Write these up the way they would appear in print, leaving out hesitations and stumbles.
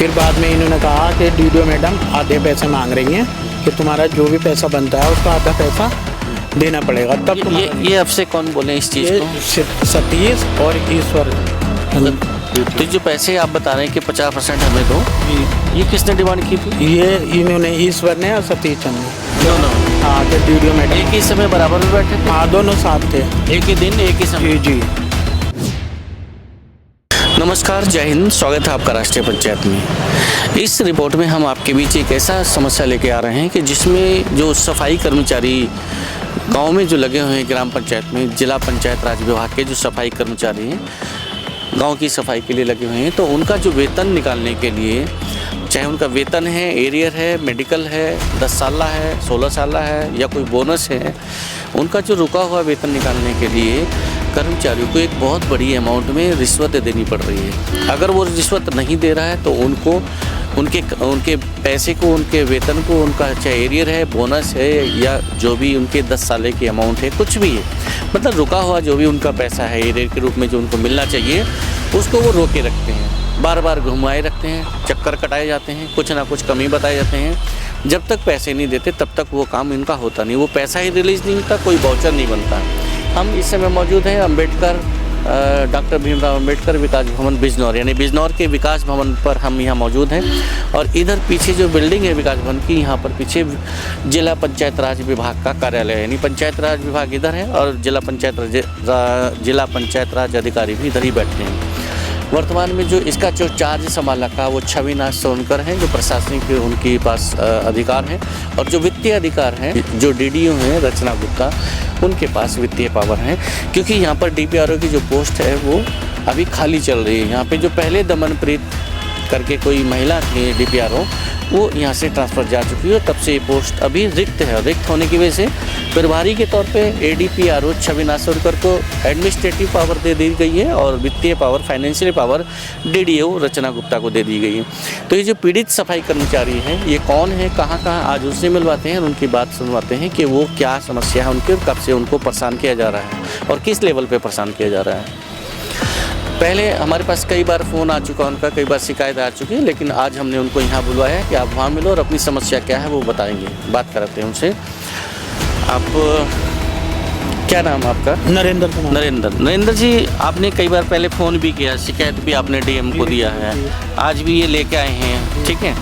फिर बाद में इन्होंने कहा कि डीडीओ मैडम आधे पैसे मांग रही हैं कि तुम्हारा जो भी पैसा बनता है उसका आधा पैसा देना पड़ेगा। तब ये आपसे कौन बोले इस चीज़ को? सतीश और ईश्वर। तो जो पैसे आप बता रहे हैं कि 50% हमें दो, ये किसने डिमांड की थी? ये इन्होंने, ईश्वर ने और सतीश चंद ने दोनों। हाँ, तो डीडीओ मैडम एक ही समय बराबर में बैठे थे? हाँ, दोनों साथ थे, एक ही दिन एक ही समय। जी। नमस्कार, जय हिंद, स्वागत है आपका राष्ट्रीय पंचायत में। इस रिपोर्ट में हम आपके बीच एक ऐसा समस्या लेके आ रहे हैं कि जिसमें जो सफाई कर्मचारी गांव में जो लगे हुए हैं, ग्राम पंचायत में जिला पंचायत राज विभाग के जो सफाई कर्मचारी हैं, गांव की सफाई के लिए लगे हुए हैं, तो उनका जो वेतन निकालने के लिए, चाहे उनका वेतन है, एरियर है, मेडिकल है, 10 साला है, 16 साला है या कोई बोनस है, उनका जो रुका हुआ वेतन निकालने के लिए कर्मचारियों को एक बहुत बड़ी अमाउंट में रिश्वत देनी पड़ रही है। अगर वो रिश्वत नहीं दे रहा है तो उनको उनके पैसे को, उनके वेतन को, उनका चाहे एरियर है, बोनस है या जो भी उनके 10 साल की अमाउंट है, कुछ भी है, मतलब रुका हुआ जो भी उनका पैसा है एरियर के रूप में जो उनको मिलना चाहिए, उसको वो रोके रखते हैं, बार बार घुमाए रखते हैं, चक्कर कटाए जाते हैं, कुछ ना कुछ कमी बताए जाते हैं। जब तक पैसे नहीं देते तब तक वो काम इनका होता नहीं, वो पैसा ही रिलीज़ नहीं होता, कोई वाउचर नहीं बनता। हम इस समय मौजूद हैं डॉक्टर भीमराव अंबेडकर विकास भवन बिजनौर, यानी बिजनौर के विकास भवन पर हम यहाँ मौजूद हैं। और इधर पीछे जो बिल्डिंग है विकास भवन की, यहाँ पर पीछे जिला पंचायत राज विभाग का कार्यालय है, यानी पंचायत राज विभाग इधर है और जिला पंचायत राज अधिकारी भी इधर ही बैठे हैं। वर्तमान में जो इसका जो चार्ज संभाला का वो छविनाथ सोनकर हैं, जो प्रशासनिक उनके पास अधिकार हैं, और जो वित्तीय अधिकार हैं, जो डीडीओ हैं रचना गुप्ता, उनके पास वित्तीय पावर है। क्योंकि यहाँ पर डीपीआरओ की जो पोस्ट है वो अभी खाली चल रही है। यहाँ पे जो पहले दमनप्रीत करके कोई महिला थी डीपीआरओ, वो यहाँ से ट्रांसफ़र जा चुकी है, तब से ये पोस्ट अभी रिक्त है। रिक्त होने की वजह से प्रभारी के तौर पे एडीपीआरओ छविनाथ सोनकर को एडमिनिस्ट्रेटिव पावर दे दी गई है और वित्तीय पावर, फाइनेंशियल पावर डीडीओ रचना गुप्ता को दे दी गई है। तो ये जो पीड़ित सफाई कर्मचारी हैं, ये कौन है, कहाँ आज उससे मिलवाते हैं और उनकी बात सुनवाते हैं कि वो क्या समस्या है उनकी, कब से उनको परेशान किया जा रहा है और किस लेवल पर परेशान किया जा रहा है। पहले हमारे पास कई बार फ़ोन आ चुका उनका, कई बार शिकायत आ चुकी है, लेकिन आज हमने उनको यहाँ बुलवाया है कि आप वहाँ मिलो और अपनी समस्या क्या है वो बताएंगे। बात कराते हैं उनसे। आप क्या नाम आपका? नरेंद्र कुमार। नरेंद्र जी, आपने कई बार पहले फ़ोन भी किया, शिकायत भी आपने डीएम को दिया है, आज भी ये लेके आए हैं, ठीक है?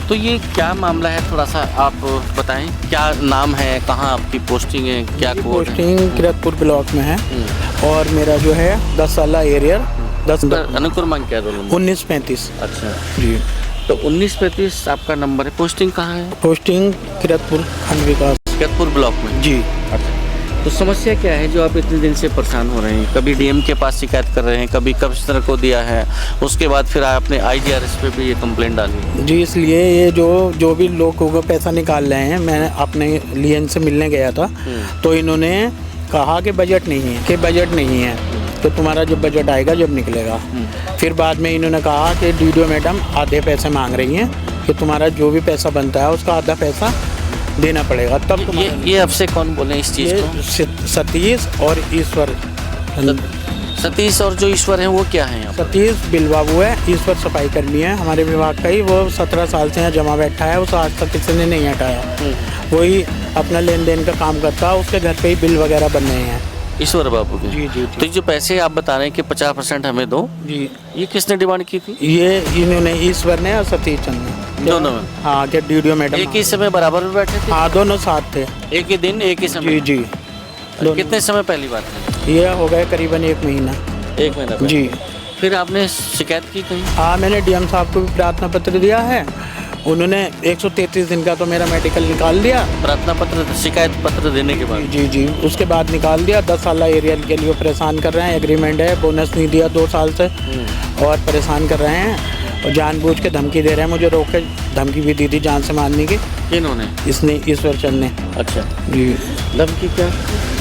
तो ये क्या मामला है, थोड़ा सा आप बताएं। क्या नाम है, कहाँ आपकी पोस्टिंग है, क्या कोड है? पोस्टिंग किरतपुर ब्लॉक में है और मेरा जो है 10 साला एरियर 10 अनुक्रमांक क्या रोल? 1935। अच्छा जी, तो 1935 आपका नंबर है। पोस्टिंग कहाँ है? पोस्टिंग किरतपुर खंड विकास, किरतपुर ब्लॉक में। जी। अच्छा, तो समस्या क्या है जो आप इतने दिन से परेशान हो रहे हैं? कभी डीएम के पास शिकायत कर रहे हैं, कभी कमिश्नर को दिया है, उसके बाद फिर आपने आईजीआरएस पे भी ये कंप्लेंट डाली? जी, इसलिए ये जो भी लोगों को पैसा निकाल रहे हैं, मैं अपने लिए इनसे मिलने गया था, तो इन्होंने कहा कि बजट नहीं है, तो तुम्हारा जब बजट आएगा जब निकलेगा। फिर बाद में इन्होंने कहा कि डीडीओ मैडम आधे पैसे मांग रही हैं कि तुम्हारा जो भी पैसा बनता है उसका आधा पैसा देना पड़ेगा। तब ये आपसे कौन बोले इस चीज़ को? सतीश और ईश्वर। सतीश और जो ईश्वर हैं वो क्या हैं? सतीश बिलबाबू है, ईश्वर सफाई कर्मी है हमारे विभाग का ही, वो 17 साल से यहाँ जमा बैठा है, उसे आज तक किसी ने नहीं हटाया। वही अपना लेन देन का काम करता है, उसके घर पे ही बिल वगैरह बन रहे हैं ईश्वर बाबू के। जी। तो जो पैसे आप बता रहे हैं कि 50% हमें दो, जी, ये किसने डिमांड की थी? ये इन्होंने, ईश्वर ने और सतीश चंद ने, दोनों में। हाँ, क्या डीडीओ मैडम एक ही समय बराबर में बैठे थे? हाँ, दोनों साथ थे, एक ही दिन एक ही समय। जी। कितने समय पहली बात है? ये हो गए करीबन 1 महीना। 1 महीना पहले। जी। फिर आपने शिकायत की कहीं? हाँ, मैंने डीएम साहब को भी प्रार्थना पत्र दिया है, उन्होंने 133 दिन का तो मेरा मेडिकल निकाल दिया। प्रार्थना पत्र, शिकायत पत्र देने के बाद? जी, उसके बाद निकाल दिया। 10 साल एरियल के लिए परेशान कर रहे हैं, एग्रीमेंट है, बोनस नहीं दिया 2 साल से और परेशान कर रहे हैं और जानबूझ के धमकी दे रहे हैं, मुझे रोक के धमकी भी दी थी जान से मारने की। किन्होंने? इसने, ईश्वर चंद ने। अच्छा जी। धमकी क्या?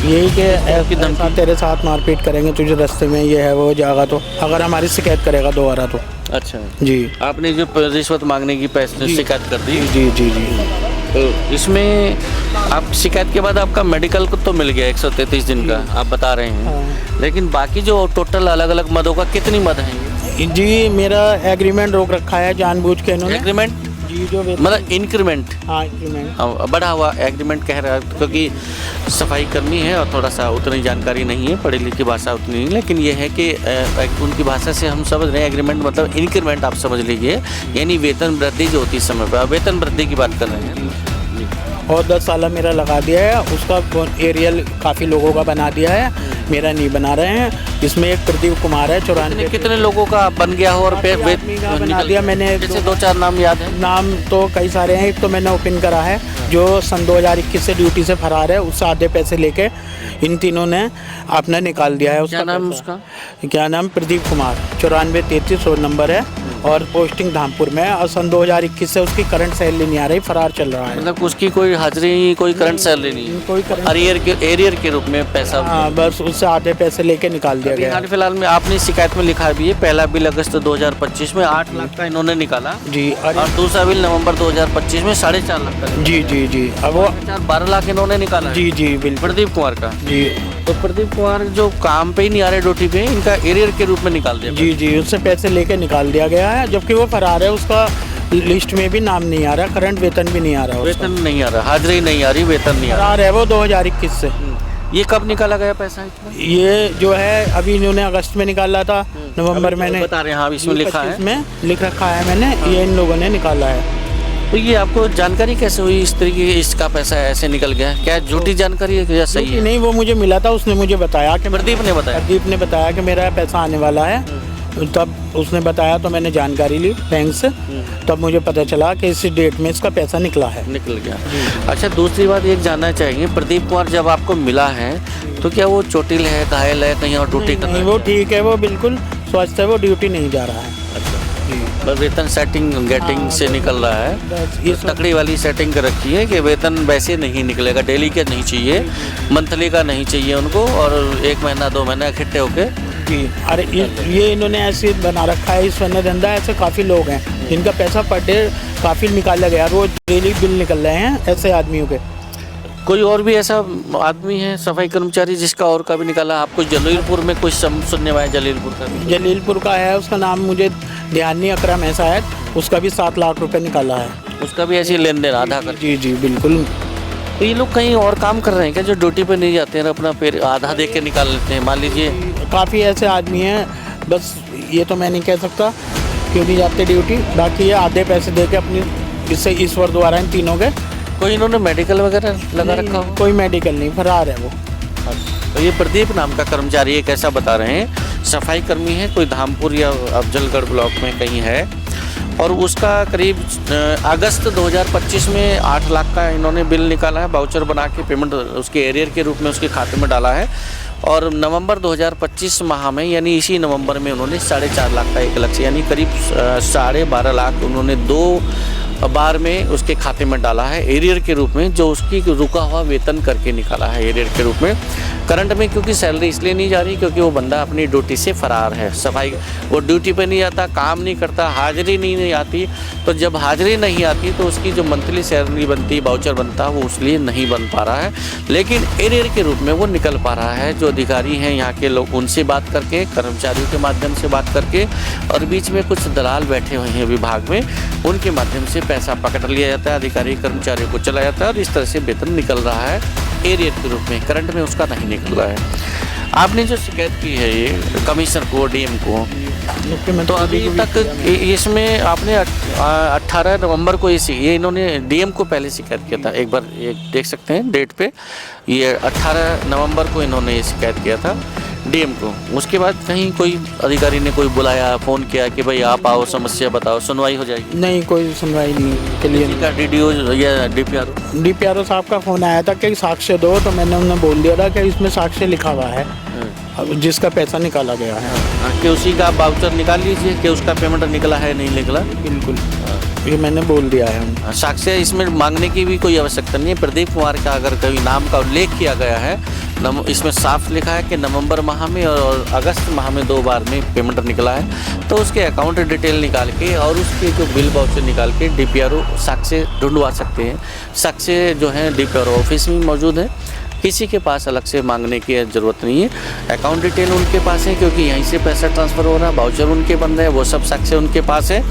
यही कि ऐसी धमकी, तेरे साथ मारपीट करेंगे, तुझे रास्ते में ये है वो जाएगा तो, अगर हमारी शिकायत करेगा दोबारा तो। अच्छा जी। आपने जो रिश्वत मांगने की पैसे शिकायत कर दी? जी। तो इसमें आप शिकायत के बाद आपका मेडिकल को तो मिल गया 133 दिन का आप बता रहे हैं, लेकिन बाकी जो टोटल अलग अलग मदों का कितनी मद हैं? जी मेरा एग्रीमेंट रोक रखा है जानबूझ के इन्होंने। एग्रीमेंट जी जो मतलब इंक्रीमेंट, हाँ इंक्रीमेंट। बढ़ा हुआ एग्रीमेंट कह रहा है, क्योंकि सफाई कर्मी है और थोड़ा सा उतनी जानकारी नहीं है, पढ़ी लिखी भाषा उतनी नहीं, लेकिन ये है कि उनकी भाषा से हम समझ रहे हैं एग्रीमेंट मतलब इंक्रीमेंट आप समझ लीजिए, यानी वेतन वृद्धि जो होती है समय पर, वेतन वृद्धि की बात कर रहे हैं। और 10 साल मेरा लगा दिया है, उसका एरियल काफ़ी लोगों का बना दिया है, मेरा नहीं बना रहे हैं। इसमें एक प्रदीप कुमार है 94। कितने लोगों का बन गया हो और बना दिया मैंने। जैसे 2-4 नाम याद है? नाम तो कई सारे हैं। एक तो मैंने ओपन करा है जो सन 2021 से ड्यूटी से फरार है, उससे आधे पैसे लेके इन तीनों ने अपना निकाल दिया है। क्या नाम उसका? क्या नाम? प्रदीप कुमार, 9433 नंबर है और पोस्टिंग धामपुर में है। और सन 2021 से उसकी करंट सैलरी नहीं आ रही, फरार चल रहा है। मतलब उसकी कोई हाजिरी, कोई करंट सैलरी नहीं, कोई करंट एरियर के रूप में पैसा। हाँ बस उससे आधे पैसे लेके निकाल दिया गया। हाल फिलहाल में आपने शिकायत में लिखा भी है, पहला बिल अगस्त 2025 में 8 लाख का इन्होंने निकाला जी, और दूसरा बिल नवंबर 2025 में 4.5 लाख का। जी जी जी। अब वो 12 लाख इन्होंने निकाला। जी जी बिल्कुल। प्रदीप कुमार का। जी तो प्रदीप कुमार जो काम पे ही नहीं आ रहे ड्यूटी पे, इनका एरियर के रूप में निकाल दिया। जी जी, उससे पैसे लेके निकाल दिया गया है, जबकि वो फरार है। उसका लिस्ट में भी नाम नहीं आ रहा, करंट वेतन भी नहीं आ रहा, वेतन नहीं आ रहा, हाजिरी नहीं आ रही, वेतन नहीं आ रहा। फरार है वो 2021 से। ये कब निकाला गया पैसा इसमें? ये जो है अभी इन्होंने अगस्त में निकाला था, नवंबर में बता रहे हैं। हाँ, इसमें लिखा है, में लिख रखा है मैंने, ये इन लोगों ने निकाला है। तो ये आपको जानकारी कैसे हुई इस तरीके इसका पैसा ऐसे निकल गया? क्या झूठी जानकारी है या सही है? नहीं, वो मुझे मिला था, उसने मुझे बताया कि प्रदीप ने बताया। प्रदीप ने बताया कि मेरा पैसा आने वाला है, तब उसने बताया तो मैंने जानकारी ली बैंक से, तब मुझे पता चला कि इस डेट में इसका पैसा निकला है। निकल गया। अच्छा, दूसरी बात ये जानना चाहेंगे, प्रदीप कुमार जब आपको मिला है तो क्या वो चोटिल है, घायल है, कहीं और ड्यूटी कर रहा है? वो ठीक है, वो बिल्कुल स्वस्थ है, वो ड्यूटी नहीं जा रहा है। बस वेतन सेटिंग गेटिंग से निकल रहा है। ये तकड़ी वाली सेटिंग कर रखी है कि वेतन वैसे नहीं निकलेगा, डेली का नहीं चाहिए, मंथली का नहीं चाहिए उनको, और 1 महीना 2 महीना इकट्ठे होके। जी, अरे ये इन्होंने ऐसे बना रखा है इस वरना धंधा। ऐसे काफ़ी लोग हैं जिनका पैसा पर डे काफ़ी निकाला गया, रोज डेली बिल निकल रहे हैं ऐसे आदमियों के। कोई और भी ऐसा आदमी है सफाई कर्मचारी जिसका और का भी निकाला? आपको जलीलपुर में कुछ सुनने में आया? जलीलपुर का भी? जलीलपुर का है, उसका नाम मुझे ध्यान नहीं, अकरम है शायद, उसका भी 7 लाख रुपए निकाला है। उसका भी ऐसे लेन देन आधा कर? जी जी बिल्कुल। तो ये लोग कहीं और काम कर रहे हैं क्या, जो ड्यूटी पे नहीं जाते हैं, अपना फिर आधा दे के निकाल लेते हैं? मान लीजिए काफ़ी ऐसे आदमी हैं, बस ये तो मैं नहीं कह सकता क्यों नहीं जाते ड्यूटी, बाकी ये आधे पैसे दे के अपनी इससे ईश्वर द्वारा इन तीनों के। कोई इन्होंने मेडिकल वगैरह लगा रखा हो? कोई मेडिकल नहीं, फरार है वो। तो ये प्रदीप नाम का कर्मचारी एक ऐसा बता रहे हैं, सफाई कर्मी है, कोई धामपुर या अफजलगढ़ ब्लॉक में कहीं है, और उसका करीब अगस्त 2025 में 8 लाख का इन्होंने बिल निकाला है, बाउचर बना के पेमेंट उसके एरियर के रूप में उसके खाते में डाला है, और नवंबर 2025 माह में यानी इसी नवंबर में उन्होंने 4.5 लाख का 1 लक्ष्य यानी करीब 12.5 लाख उन्होंने 2 बार में उसके खाते में डाला है एरियर के रूप में, जो उसकी रुका हुआ वेतन करके निकाला है एरियर के रूप में। करंट में क्योंकि सैलरी इसलिए नहीं जा रही क्योंकि वो बंदा अपनी ड्यूटी से फरार है, सफाई वो ड्यूटी पे नहीं आता, काम नहीं करता, हाजिरी नहीं आती। तो जब हाजिरी नहीं आती तो उसकी जो मंथली सैलरी बनती, बाउचर बनता, वो उसलिए नहीं बन पा रहा है, लेकिन एरियर के रूप में वो निकल पा रहा है। जो अधिकारी हैं यहाँ के लोग, उनसे बात करके, कर्मचारियों के माध्यम से बात करके, और बीच में कुछ दलाल बैठे हुए हैं विभाग में, उनके माध्यम से पैसा पकड़ लिया जाता है, अधिकारी कर्मचारियों को चला जाता है, और इस तरह से वेतन निकल रहा है एरियर के रूप में, करंट में उसका नहीं निकल रहा है। आपने जो शिकायत की है ये कमिश्नर को, डीएम को, तो अभी तक इसमें आपने 18 नवंबर को ये इन्होंने डीएम को पहले शिकायत किया था, एक बार ये देख सकते हैं डेट पे, ये 18 नवंबर को इन्होंने ये शिकायत किया था डीएम को। उसके बाद कहीं कोई अधिकारी ने कोई बुलाया, फ़ोन किया कि भाई आप आओ, समस्या बताओ, सुनवाई हो जाएगी? नहीं, कोई सुनवाई नहीं के लिए का डीडीओ या डीपीआरओ साहब का फ़ोन आया था कि साक्ष्य दो, तो मैंने उन्हें बोल दिया था कि इसमें साक्ष्य लिखा हुआ है जिसका पैसा निकाला गया है, कि उसी का बाउचर निकाल लीजिए कि उसका पेमेंट निकला है नहीं निकला। बिल्कुल, ये मैंने बोल दिया है। साक्ष्य इसमें मांगने की भी कोई आवश्यकता नहीं है। प्रदीप कुमार का अगर कभी नाम का उल्लेख किया गया है, इसमें साफ लिखा है कि नवंबर माह में और अगस्त माह में 2 बार में पेमेंट निकला है, तो उसके अकाउंट डिटेल निकाल के और उसके जो बिल बाउचर निकाल के डीपीआरओ साक्ष्य ढूंढवा सकते हैं। साक्ष्य जो है डीपीआरओ ऑफिस में मौजूद है, किसी के पास अलग से मांगने की ज़रूरत नहीं है। अकाउंट डिटेल उनके पास है क्योंकि यहीं से पैसा ट्रांसफ़र हो रहा है, वाउचर उनके बन रहे हैं, वो सब साक्ष्य उनके पास है।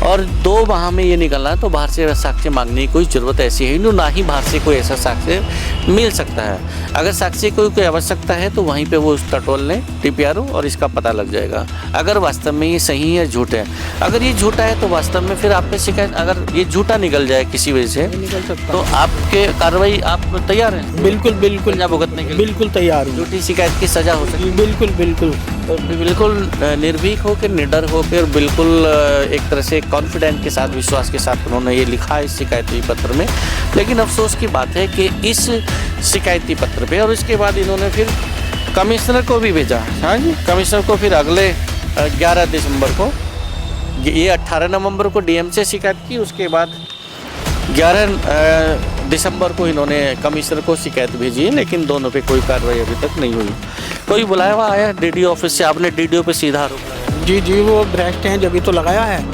और 2 माह में ये निकलना है तो बाहर से साक्ष्य मांगने की कोई ज़रूरत ऐसी है नहीं, ना ही बाहर से कोई ऐसा साक्ष्य मिल सकता है। अगर साक्ष्य कोई आवश्यकता है तो वहीं पे वो टटोल लें DPRO और इसका पता लग जाएगा अगर वास्तव में ये सही है झूठ है। अगर ये झूठा है तो वास्तव में फिर आप पे शिकायत, अगर ये झूठा निकल जाए किसी वजह से निकल सकता तो आपके कार्रवाई आप तैयार हैं? बिल्कुल बिल्कुल सजा भुगतने के लिए बिल्कुल तैयार हूँ। झूठी शिकायत की सजा हो सकती है। बिल्कुल बिल्कुल तो बिल्कुल निर्भीक होकर, निडर होकर, बिल्कुल एक तरह से कॉन्फिडेंट के साथ, विश्वास के साथ उन्होंने ये लिखा है इस शिकायती पत्र में। लेकिन अफसोस की बात है कि इस शिकायती पत्र पे और इसके बाद इन्होंने फिर कमिश्नर को भी भेजा। हाँ जी, कमिश्नर को फिर अगले 11 दिसंबर को, ये 18 नवंबर को DM से शिकायत की, उसके बाद 11 दिसंबर को इन्होंने कमिश्नर को शिकायत भेजी है, लेकिन दोनों पे कोई कार्रवाई अभी तक नहीं हुई। कोई बुलाया हुआ आया DDO ऑफिस से? आपने DDO पे सीधा आरोप लगाया? जी वो भ्रष्ट हैं जब ही तो लगाया है,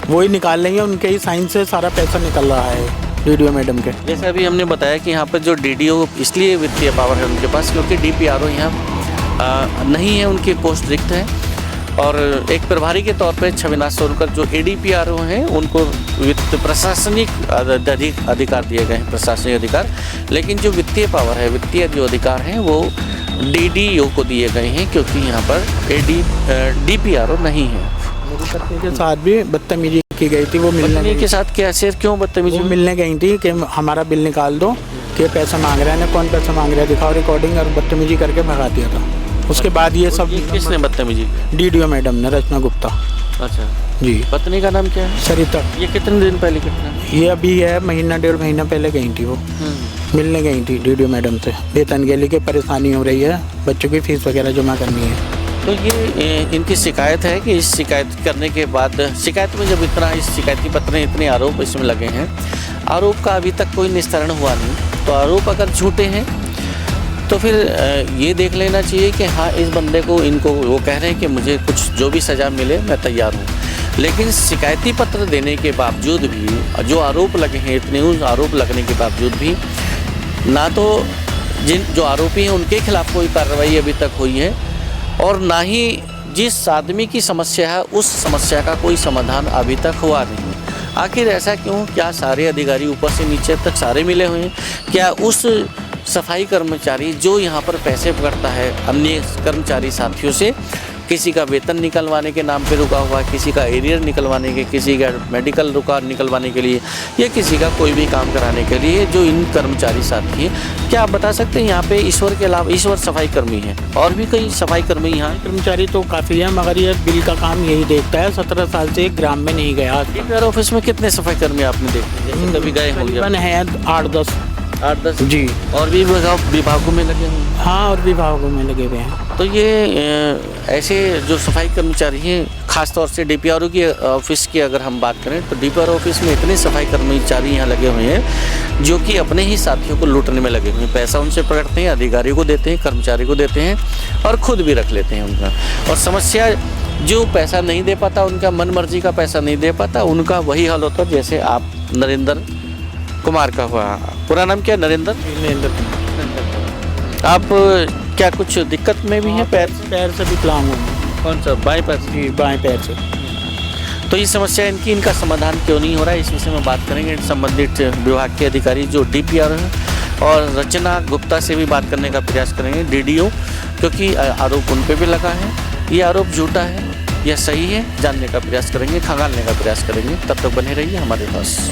वही निकाल लेंगे, उनके ही साइन से सारा पैसा निकल रहा है DDO मैडम के। जैसे अभी हमने बताया कि यहाँ पर जो DDO इसलिए वित्तीय पावर है उनके पास क्योंकि DPRO यहाँ नहीं है, उनकी पोस्ट रिक्त है। और एक प्रभारी के तौर पे छविनाथ सोनकर जो ADPRO हैं उनको वित्त प्रशासनिक अधिकार दिए गए हैं, प्रशासनिक अधिकार। लेकिन जो वित्तीय पावर है, वित्तीय जो अधिकार हैं वो DDO को दिए गए हैं क्योंकि यहाँ पर DPRO नहीं है। मेरी पत्नी के साथ भी बदतमीजी की गई थी, वो मिलने के साथ क्या सर, क्यों बदतमीजी? वो मिलने गई थी कि हमारा बिल निकाल दो, कि पैसा मांग रहा है ना, कौन पैसा मांग रहा है, दिखाओ रिकॉर्डिंग, और बदतमीजी करके भगा दिया था। उसके बाद ये सब किसने बदतमीजी? DDO मैडम ने, रचना गुप्ता। अच्छा जी। पत्नी का नाम क्या है? सरिता। ये कितने दिन पहले कितना? ये अभी है महीना 1.5 महीना पहले गई थी, वो मिलने गई थी DDO मैडम से। वेतन के लिए परेशानी हो रही है, बच्चों की फीस वगैरह जमा करनी है। तो ये इनकी शिकायत है कि इस शिकायत करने के बाद, शिकायत में जब इतना, इस शिकायती पत्र में इतने आरोप इसमें लगे हैं, आरोप का अभी तक कोई निस्तारण हुआ नहीं। तो आरोप अगर झूठे हैं तो फिर ये देख लेना चाहिए कि हाँ, इस बंदे को, इनको वो कह रहे हैं कि मुझे कुछ जो भी सज़ा मिले मैं तैयार हूँ। लेकिन शिकायती पत्र देने के बावजूद भी, जो आरोप लगे हैं इतने, उस आरोप लगने के बावजूद भी ना तो जो आरोपी हैं उनके खिलाफ कोई कार्रवाई अभी तक हुई है, और ना ही जिस आदमी की समस्या है उस समस्या का कोई समाधान अभी तक हुआ नहीं। आखिर ऐसा क्यों? क्या सारे अधिकारी ऊपर से नीचे तक सारे मिले हुए हैं? क्या उस सफाई कर्मचारी जो यहाँ पर पैसे पकड़ता है अन्य कर्मचारी साथियों से, किसी का वेतन निकलवाने के नाम पे रुका हुआ, किसी का एरियर निकलवाने के, किसी का मेडिकल रुका निकलवाने के लिए, या किसी का कोई भी काम कराने के लिए, जो इन कर्मचारी साथी हैं, क्या आप बता सकते हैं यहाँ पे ईश्वर के अलावा, ईश्वर सफाई कर्मी है और भी कई सफाई कर्मी यहाँ? कर्मचारी तो काफ़ी है, मगर ये बिल का काम यही देखता है। 17 साल से एक ग्राम में नहीं गया। DPRO ऑफिस में कितने सफाई कर्मी आपने देखे, जैसे कभी गए होंगे? है 8-10 जी। और भी विभागों में लगे हुए? हाँ, और विभागों में लगे हुए हैं। तो ये ऐसे जो सफाई कर्मचारी हैं, खासतौर से DPRO की ऑफिस की अगर हम बात करें तो DPRO ऑफिस में इतने सफाई कर्मचारी यहाँ लगे हुए हैं जो कि अपने ही साथियों को लूटने में लगे हुए हैं। पैसा उनसे पकड़ते हैं, अधिकारी को देते हैं, कर्मचारी को देते हैं और खुद भी रख लेते हैं उनका। और समस्या, जो पैसा नहीं दे पाता, उनका मन मर्जी का पैसा नहीं दे पाता, उनका वही हाल होता है जैसे आप नरेंद्र कुमार का हुआ। पूरा नाम क्या है? नरेंद्र कुमार। आप क्या कुछ दिक्कत में भी हैं? पैर से विकलांग हूँ। कौन सा? बाएं पैर से? जी, बाएं पैर से। तो ये समस्या इनका समाधान क्यों नहीं हो रहा है, इस विषय में बात करेंगे संबंधित विभाग के अधिकारी जो DPRO हैं, और रचना गुप्ता से भी बात करने का प्रयास करेंगे, DDO, क्योंकि आरोप उन पर भी लगा है। ये आरोप झूठा है या सही है, जानने का प्रयास करेंगे, खंगालने का प्रयास करेंगे। तब तक बने रहिए हमारे पास।